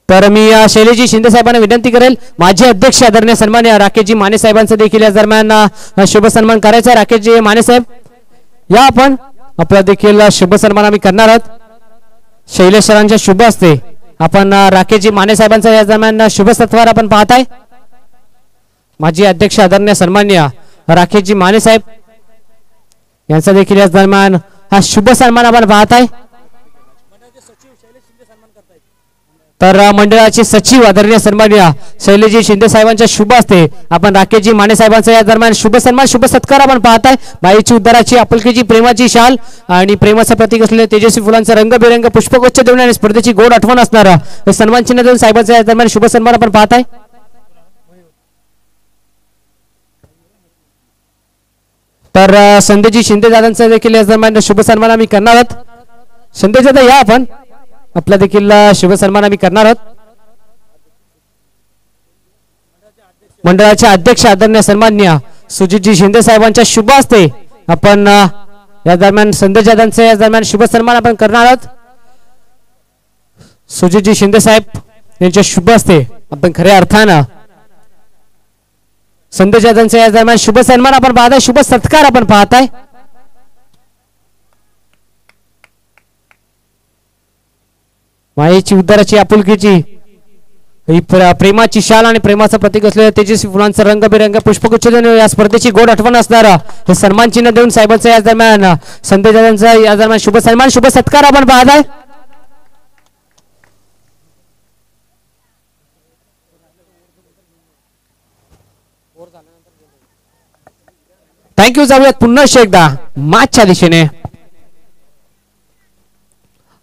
तर मी शैलेशजी शिंदे साहेबांना विनंती करेल, माजी अध्यक्ष आदरणीय सन्मान्य राकेशजी माने साहेबांचं देखील या दरम्यान शुभ सन्मान करायचा आहे. राकेशजी माने साहेब या आपण आपला देखील शुभ सन्मान आम्ही करणार आहोत. शैलेश सरांच्या शुभ हस्ते आपण राकेशजी माने साहेबांचा या दरम्यान शुभ सत्कार आपण पाहताय. माजी अध्यक्ष आदरणीय सन्मान्य राकेशजी माने साहेब यांचा देखील या दरम्यान हा शुभ सन्मान आपण पाहताय. तर मंडळाचे सचिव आदरणीय सन्मान्य शैलेशजी शिंदे साहेबांच्या शुभ हस्ते आपण राकेशजी माने साहेबांचा या दरम्यान शुभ सन्मान शुभ सत्कार आपण पाहताय. बाईची उद्धाराची आपुलकीची प्रेमाची शाल आणि प्रेमाचं प्रतीक असलेले तेजस्वी फुलांचा रंगबेरंग पुष्पगुच्छ देऊन आणि स्पर्धेची गोड आठवण असणारा हे सन्मान चिन्ह देऊन साहेबांचा या दरम्यान शुभ सन्मान आपण पाहताय. तर संदेशजी शिंदे दादांचा देखील या दरम्यान शुभ सन्मान आम्ही करणार आहोत. संदेश दादा या आपण आपला देखील शुभ सन्मान आम्ही करणार आहोत. मंडळाचे अध्यक्ष आदरणीय सन्मान्य सुजितजी शिंदे साहेबांच्या शुभ हस्ते आपण या दरम्यान संदेश दादांचा या दरम्यान शुभ सन्मान आपण करणार आहोत. सुजितजी शिंदे साहेब यांच्या शुभ हस्ते आपण खऱ्या अर्थानं संदेश दादांचा या दरम्यान शुभ सन्मान आपण पाहताय, शुभ सत्कार आपण पाहताय. मायेची उद्धाराची आपुलकीची ही प्रेमाची शाल आणि प्रेमाचं प्रतीक असलेल्या तेजस्वी फुलांचा रंगबेरंग पुष्पगुच्छ देऊन या स्पर्धेची गोड आठवण असणारा हे सन्मान चिन्ह देऊन साहेबांचा या दरम्यान संदेश दादांचा या दरम्यान शुभ सन्मान शुभ सत्कार आपण पाहताय. थँक्यू. जाऊयात पुन्हा एकदा मॅचच्या दिशेने.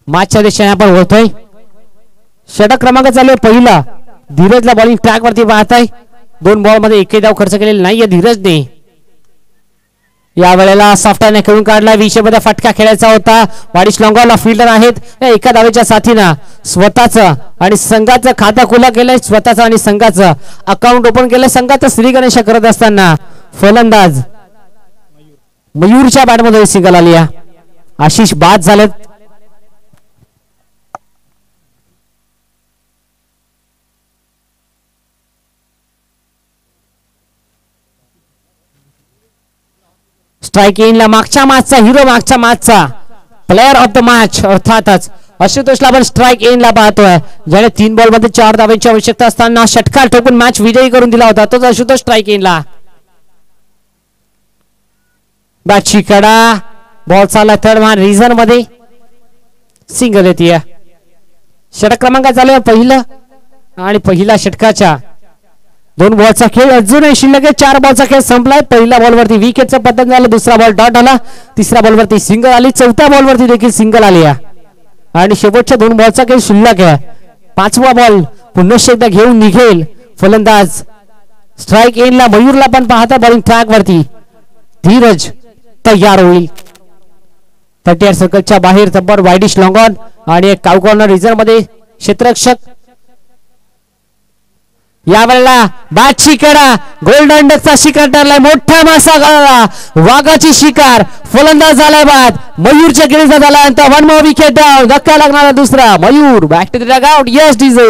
मॅचच्या दिशेने आपण वळतोय. षटक क्रमांक चालू आहे पहिला. धीरजला बॉलिंग ट्रॅक वरती पाहताय. 2 बॉल मध्ये एकही धाव खर्च केलेला नाहीये धीरजने. या वेळेला सॉफ्टाने खेळून काढला. 20 मध्ये फटका खेळायचा होता. वाडिश लॉंगॉला फिल्डर आहेत. या एका धावेच्या साथीनं स्वतःचं आणि संघाचं खाता खुला केलंय. स्वतःचं आणि संघाचं अकाउंट ओपन केलंय. संघाचं श्री गणेश करत असताना फलंदाज मयूरच्या बॅटमध्ये सिंगल आली. आशिष बाद झालेत. स्ट्राइक इनला मागच्या मॅचचा हिरो, मागच्या मॅचचा प्लेअर ऑफ द मॅच अर्थातच आशुतोषला आपण स्ट्राइक इनला पाहतोय. ज्याने 3 बॉल मध्ये 4 धावांची आवश्यकता असताना षटकार ठोकून मॅच विजयी करून दिला होता तोच आशुतोष स्ट्राइक इनला. बॅटची कडा बॉल चालला थर्ड मॅन रिझन मध्ये सिंगल येते. षटक क्रमांक चालू आहे पहिलं आणि पहिला षटकाच्या 2 बॉलचा खेळ अजूनही शिल्लक आहे. 4 बॉलचा खेळ संपलाय. पहिल्या बॉलवरती विकेटचं पतन झालं. दुसरा बॉल डॉट आला. तिसऱ्या बॉलवरती सिंगल आली. चौथ्या बॉलवरती देखील सिंगल आली आणि शेवटच्या 2 बॉलचा खेळ शिल्लक आहे. 5वा बॉल पुन्हा एकदा घेऊन निघेल फलंदाज. स्ट्राइक इनला मयूरला पण पाहता बॉलिंग ट्रॅक वरती. धीरज तयार होईल. 38 सर्कलच्या बाहेर तब्बर वायडिश लॉंगॉन आणि एक काउ कॉर्नर रिझन मध्ये क्षेत्ररक्षक. यावेळेला बॅटची कडा गोल्डन डकचा शिकार ठरलाय. मोठा मासा गळाला. वाघाची शिकार. फलंदाज झालाय बाद. मयूरच्या गिरीचा झाल्यानंतर 1 मोर विकेट डाऊन. धक्का लागणारा दुसरा. Mayur back to the dugout. Yes DJ.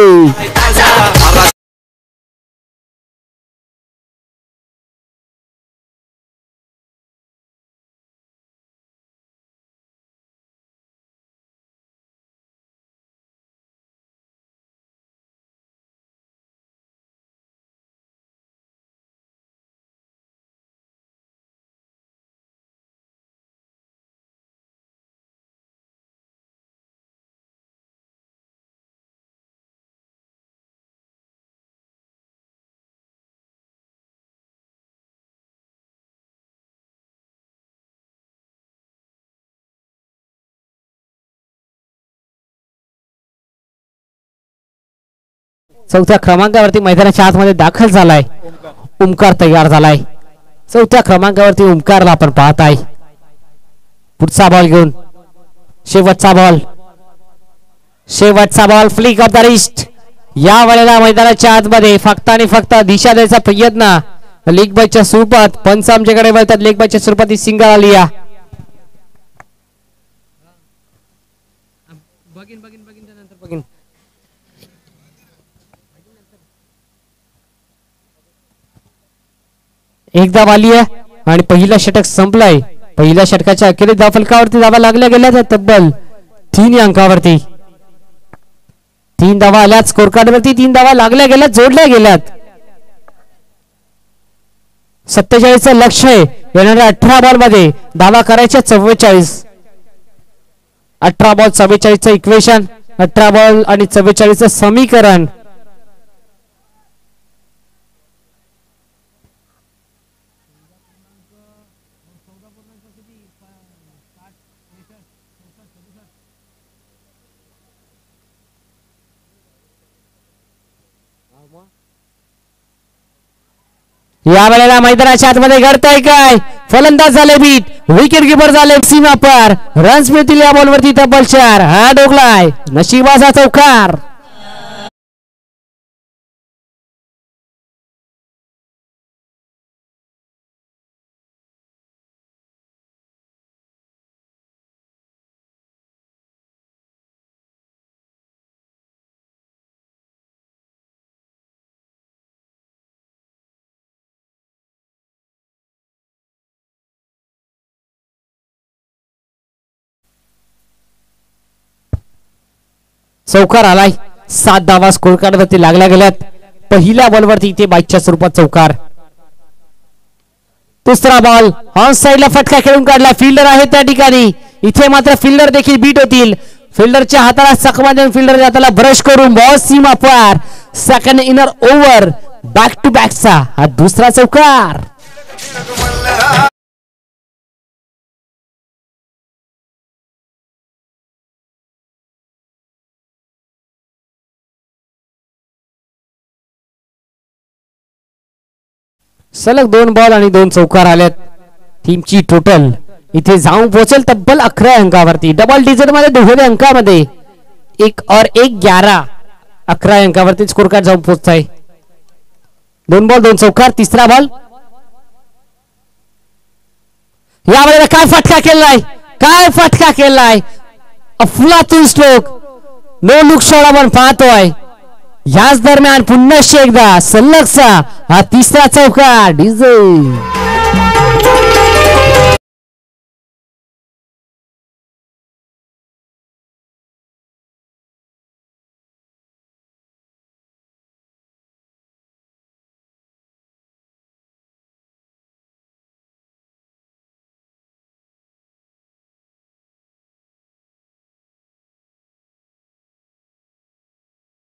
चौथ्या क्रमांकावरती मैदानाच्या आतमध्ये दाखल झालाय. ओमकार तयार झालाय. 4थ्या क्रमांकावरती ओमकारला आपण पाहताय. पुढचा बॉल घेऊन शेवटचा ball flick of the wrist. या वेळेला मैदानाच्या आतमध्ये फक्त आणि फक्त दिशा द्यायचा प्रयत्न लेग बायच्या स्वरूपात पंच आमच्याकडे वळतात. लेग बायच्या स्वरूपात ही सिंगल आली. एक धाव आली आहे आणि पहिला षटक संपलाय. पहिल्या षटकाच्या अखेरीस धाव फलकावरती धावा लागल्या गेल्या तर तब्बल 3 अंकावरती 3 धावा आल्यात. स्कोर कार्ड वरती 3 धावा लागल्या गेल्यात, जोडल्या गेल्यात. 47चं लक्ष आहे. येणाऱ्या 18 बॉल मध्ये धावा करायच्या 44. 18 बॉल 44चं इक्वेशन, 18 बॉल आणि 44चं समीकरण. या वेळेला मैदानाच्या आतमध्ये घडतंय काय? फलंदाज झाले बीट, विकेट कीपर झाले सीमा पार. रन्स मिळतील या बॉलवरती तब्बल 4. हा डोकलाय नशिबाचा चौकार. चौकार आलाय. 7 धावा स्कोर कार्ड वरती लागल्या गेल्यात. पहिल्या बॉलवरती इथे बाईकच्या स्वरूपात चौकार. दुसरा बॉल ऑन साइडला फटका खेळून काढला. फिल्डर आहे त्या ठिकाणी. इथे मात्र फिल्डर देखील बीट होतील. फिल्डरच्या हाताला चकमा देऊन फिल्डर हाताला ब्रश करून बॉल सीमा पार. Second inner over. Back to बॅकचा हा दुसरा चौकार. सलग 2 बॉल आणि 2 चौकार आल्यात. टीमची टोटल इथे जाऊन पोहोचेल तब्बल 11 अंकावरती. डबल डिजिट मध्ये दुहेरी अंकामध्ये 1 और 1 11 11 अंकावरती स्कोर कार्ड जाऊन पोहोचत आहे. 2 बॉल 2 चौकार. तिसरा बॉल. या वेळेला काय फटका केलाय, काय फटका केलाय. अफलातून स्ट्रोक. नो लुक शॉट आपण पाहतोय. याच दरम्यान पुन्हा एकदा सलगचा हा तिसरा चौकार. डीजे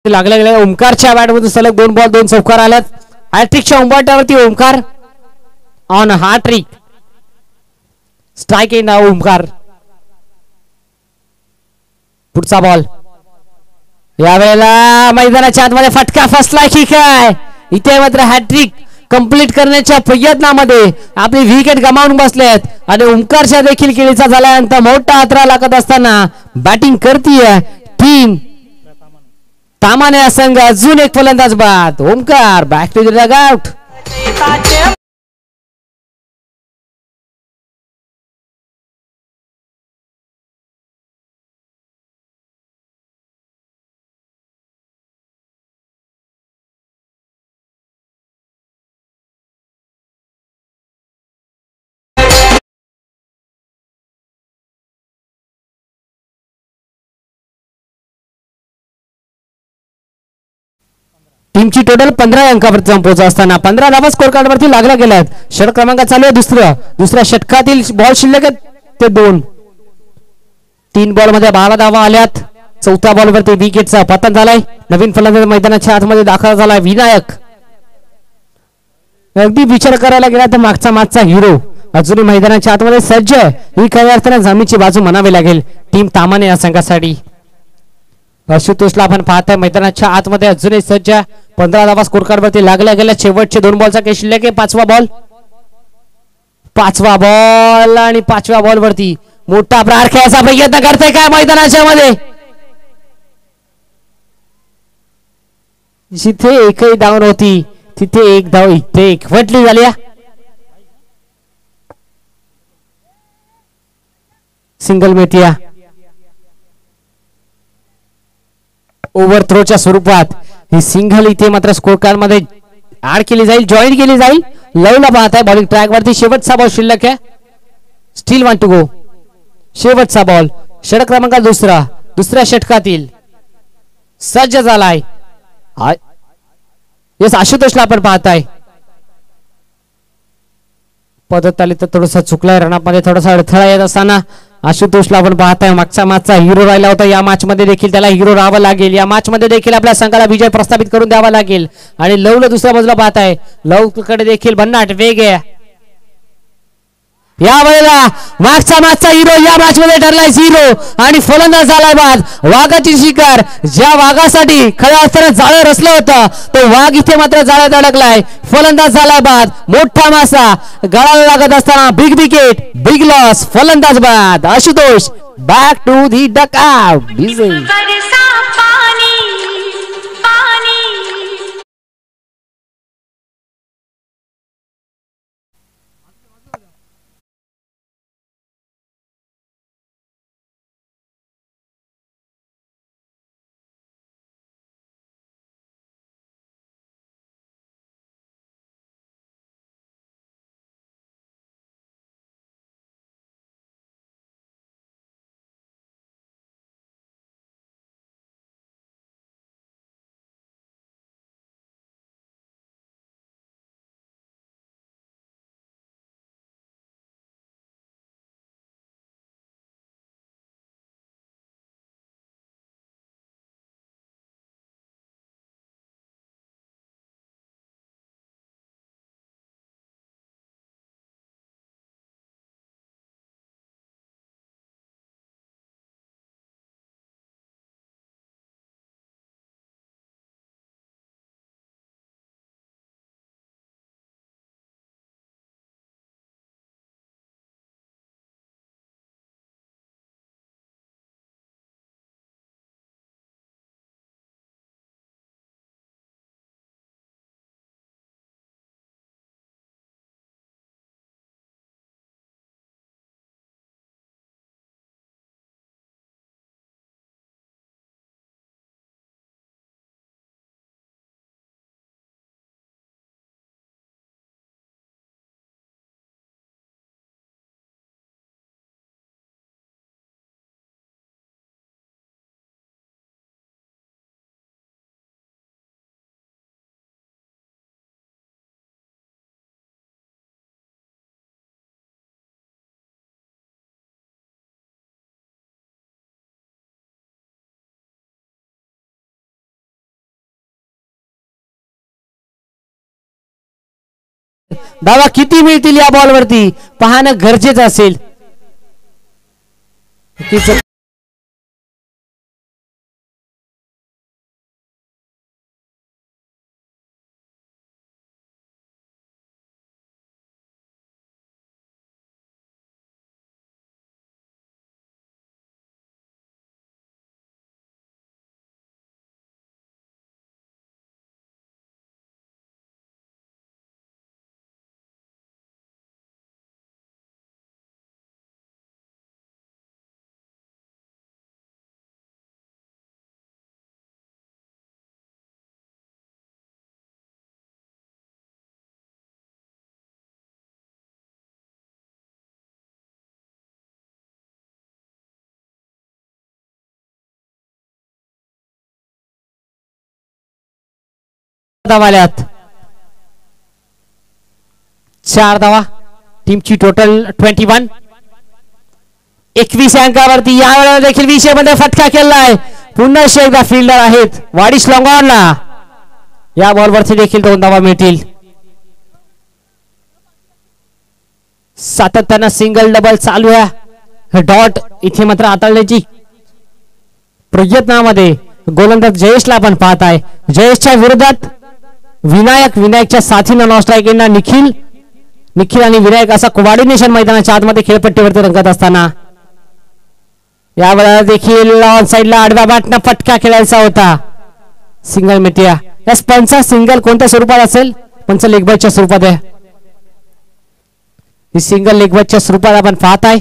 लागल्या गेल्या. ओमकारच्या बॅट मधून सलग 2 बॉल 2 चौकार आल्यात. हॅट्रिकच्या उंबरठ्यावरती Omkar on hattrick. Strike in Omkar. पुढचा बॉल. यावेळेला मैदानाच्या आतमध्ये फटका फसलाय की काय. इथे मात्र हॅट्रिक कंप्लीट करण्याच्या प्रयत्नामध्ये आपली विकेट गमावून बसलेत आणि ओमकारच्या देखील केळीचा झाल्यानंतर मोठा हातरा लागत असताना बॅटिंग करतीये टीम तामाने संघ. अजून एक फलंदाज बाद. Omkar back to the dugout. टीमची टोटल 15 अंकावरती जाऊन पोहोचत असताना 15 धावा स्कोर कार्ड वरती लागल्या गेल्यात. षटक क्रमांक चालू आहे दुसऱ्या षटकातील बॉल शिल्लक ते 2. 3 बॉल मध्ये 12 धावा आल्यात. चौथ्या बॉल वरती विकेटचा पतन झालाय. नवीन फलंदाज मैदानाच्या आतमध्ये दाखल झालाय विनायक. अगदी विचार करायला गेला तर मागचा हिरो अजूनही मैदानाच्या आतमध्ये सज्ज. ही काही अर्थाने जमिनीची बाजू म्हणावी लागेल टीम तामाने या संघासाठी. आशुतोषला आपण पाहताय मैदानाच्या आतमध्ये अजूनही सज्ज. 15 धावा स्कोर कार्ड वरती लागल्या गेल्या. शेवटचे 2 बॉलचा काही शिल्लक आहे. 5वा बॉल आणि 5व्या बॉल वरती मोठा प्रहार खेळायचा प्रयत्न करते काय मैदानाच्या मध्ये. जिथे एकही धाव नव्हती तिथे एक धाव इथे एकवटली झाली. सिंगल मेथिया ओव्हर थ्रोच्या स्वरूपात ही सिंगल इथे मात्र स्कोर कार्ड मध्ये ऍड केली जाईल, जॉईन केली जाईल लवला पाहत आहे बॉलिंग ट्रॅक वरती. शेवटचा बॉल शिल्लक आहे. Still 1 to go. शेवटचा बॉल षटक क्रमांक दुसऱ्या षटकातील सज्ज झालाय. येस आशुतोषला आपण पाहताय. पद्धत आली तर थोडासा चुकलाय रनामध्ये थोडासा अडथळा येत असताना आशुतोषला आपण पाहताय. मागच्या मॅचचा हिरो राहिला होता. या मॅच मध्ये देखील त्याला हिरो राहावं लागेल. या मॅच मध्ये देखील आपल्या संघाला विजय प्रस्थापित करून द्यावा लागेल. आणि लवला दुसऱ्या बाजूला पाहताय. लवकडे देखील भन्नाट वेग आहे. या वेळेला मागचा मॅचचा हिरो या मॅच मध्ये ठरलाय हिरो आणि फलंदाज झालाय बाद. वाघाची शिकार. ज्या वाघासाठी खऱ्या अर्थानं जाळं रचलं होतं तो वाघ इथे मात्र जाळ्यात अडकलाय. फलंदाज झालाय बाद. मोठा मासा गळाला लागत असताना बिग विकेट बिग लॉस. फलंदाज बाद. Ashutosh back to the dugout. धावा किती मिळतील या बॉलवरती पाहणं गरजेचं असेल. धावाल्यात 4 धावा. टीमची टोटल 21. 21 अंकावरती या वेळेला देखील 20 मध्ये फटका केलाय. पुन्हा एकदा फिल्डर आहेत वाडिश लॉंगॉनला. या बॉलवरती देखील 2 धावा मिळतील. सातत्यानं सिंगल डबल चालू आहे. डॉट इथे मात्र हाताळण्याची प्रयत्नामध्ये गोलंदाज जयेशला आपण पाहत आहे. जयेशच्या विरोधात विनायकच्या साथीनं नॉन स्ट्राईक येणार निखिल आणि विनायक असा कोऑर्डिनेशन मैदानाच्या आतमध्ये खेळपट्टीवरती रंगत असताना या वेळेला देखील ऑन साइडला आडव्या बॅटनं फटका खेळायचा होता. सिंगल मिटिया. या पंचा सिंगल कोणत्या स्वरूपात असेल? पंच लेगबाईच्या स्वरूपात आहे. ही सिंगल लेगबाईच्या स्वरूपात आपण पाहत आहे.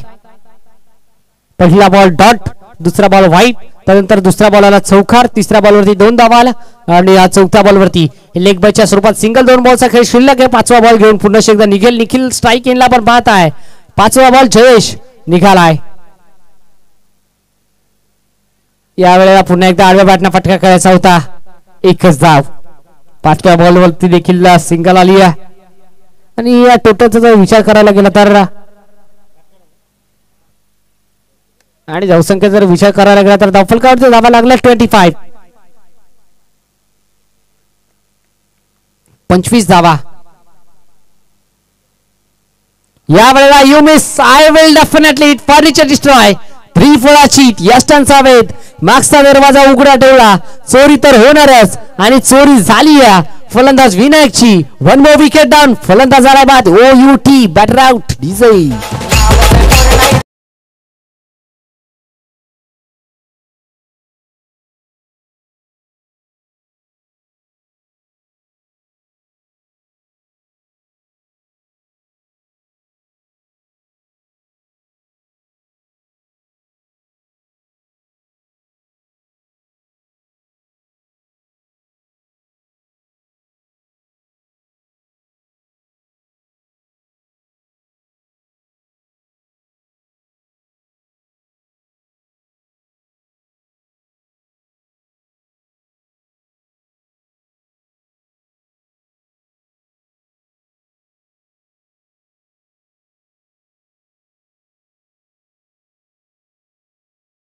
पहिला बॉल डॉट दुसरा बॉल व्हाईट, त्यानंतर दुसऱ्या बॉलला चौकार, तिसऱ्या बॉलवरती 2 धावा आणि या चौथ्या बॉलवरती लेग बायच्या स्वरूपात सिंगल 2 बॉलचा खेळ शिल्लक आहे. 5वा बॉल घेऊन पुन्हा एकदा निघेल निखिल स्ट्राईक एंडला पण पाहत आहे. 5वा बॉल जयेश निघालाय. या वेळेला पुन्हा एकदा आडव्या बॅटना फटका करायचा होता. एकच धाव. 5व्या बॉलवरती देखील सिंगल आली आहे आणि या टोटलचा जर विचार करायला गेला तर आणि धावसंख्या जर विचार करायला गेला तर धावफलकावरती धावा लागला 25. 25 धावा. या वेळेला you miss I will definitely it furniture destroy. 3 फळाची यष्टांचा वेध. मागचा दरवाजा उघडा ठेवला. चोरी तर होणारच आणि चोरी झाली आहे. फलंदाज विनायकची 1 मोर विकेट डाऊन. फलंदाज आला बाद. OUT batter out. डीजे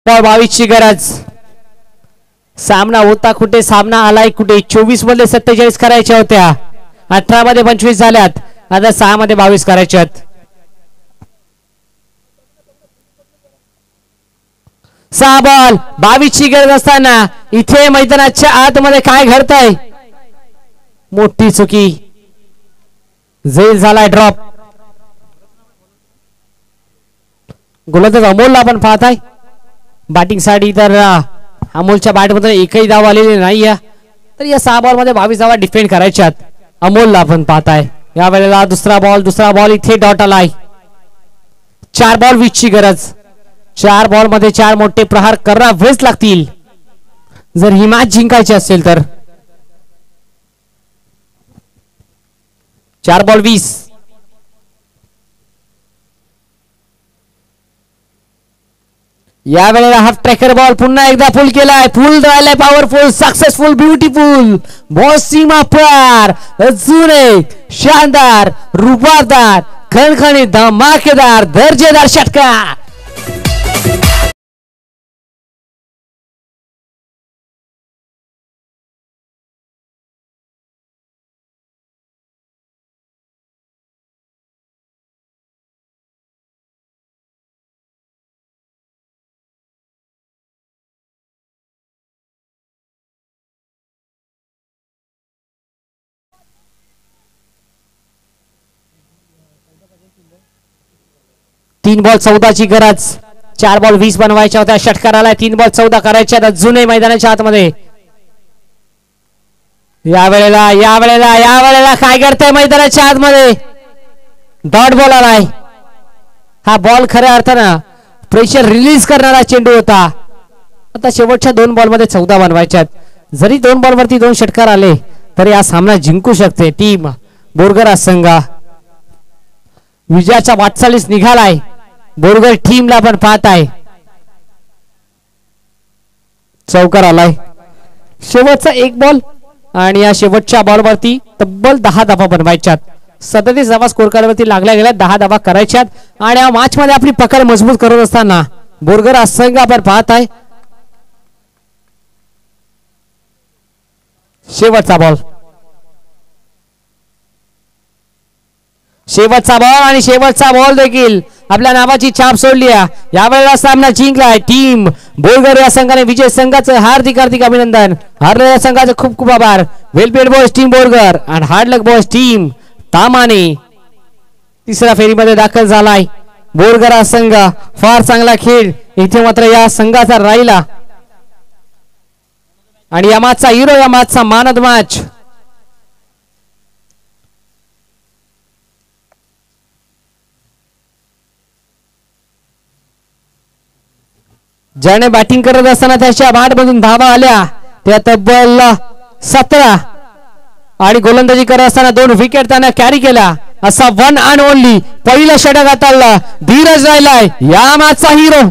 बॉल 22 ची गरज. सामना होता कुठे, सामना आलाय कुठे. 24 मध्ये 47 करायच्या होत्या. 18 मध्ये 25 झाल्यात. आता 6 मध्ये 22 करायच्यात. 6 बॉल 22 ची गरज असताना इथे मैदानाच्या आतमध्ये काय घडतंय. मोठी चुकी. झैल झालाय ड्रॉप. गोलंदाज अमोलला आपण पाहताय. बॅटिंग साठी तर अमोलच्या बॅटमध्ये एकही धाव आलेली नाही. तर या 6 बॉल मध्ये 22 धावा डिफेंड करायच्यात. अमोलला आपण पाहताय. या वेळेला दुसरा बॉल इथे डॉट आलाय. 4 बॉल 20 ची गरज. 4 बॉल मध्ये 4 मोठे प्रहार करावेच लागतील जर ही मॅच जिंकायची असेल तर. 4 बॉल 20. या वेळेला हाफ ट्रॅकर बॉल पुन्हा एकदा फुल केलाय. फुल राहिलाय. पॉवरफुल, सक्सेसफुल, ब्युटिफुल बॉल सीमा पार. अजून एक शानदार, रुबाबदार, खणखणीत, धमाकेदार, दर्जेदार षटकार. तीन बॉल 14 ची गरज. 4 बॉल 20 बनवायच्या होत्या. षटकाराला 3 बॉल 14 करायच्या अजूनही मैदानाच्या आतमध्ये. या वेळेला काय करताय मैदानाच्या आतमध्ये. डॉट बॉल आलाय. हा बॉल खऱ्या अर्थानं प्रेशर रिलीज करणारा चेंडू होता. आता शेवटच्या 2 बॉल मध्ये 14 बनवायच्यात. जरी 2 बॉल वरती 2 षटकार आले तरी हा सामना जिंकू शकते टीम बोरगर संघ. विजयाच्या वाटचालीस निघालाय बोरगर टीमला आपण पाहत आहे. चौकार आलाय. शेवटचा 1 बॉल आणि या शेवटच्या बॉलवरती तब्बल 10 धावा बनवायच्यात. 37 धावा स्कोर कार्डवरती लागल्या गेल्या. 10 धावा करायच्यात आणि या मॅच मध्ये आपली पकड मजबूत करत असताना बोरगर संघ आपण पाहत आहे. शेवटचा बॉल आणि शेवटचा बॉल देखील आपल्या नावाची छाप सोडली आहे. यावेळेला सामना जिंकलाय टीम बोरगर या संघाने. विजय संघाचं हार्दिक अभिनंदन. हारलेल्या संघाचे खूप खूप आभार. वेल प्लेड बॉयज टीम बोरगर आणि हार्ड लक बॉयज टीम तामाने. तिसऱ्या फेरीमध्ये दाखल झालाय बोरगर संघ. फार चांगला खेळ इथे मात्र या संघाचा राहिला आणि या मॅचचा हिरो, या मॅचचा मॅन ऑफ द मॅच ज्याने बॅटिंग करत असताना त्याच्या बॅटमधून धावा आल्या त्या तब्बल 17 आणि गोलंदाजी करत असताना 2 विकेट त्याने कॅरी केला. असा 1 and only पहिलं षटक हाताळलं धीरज राहिलाय या मॅचचा हिरो.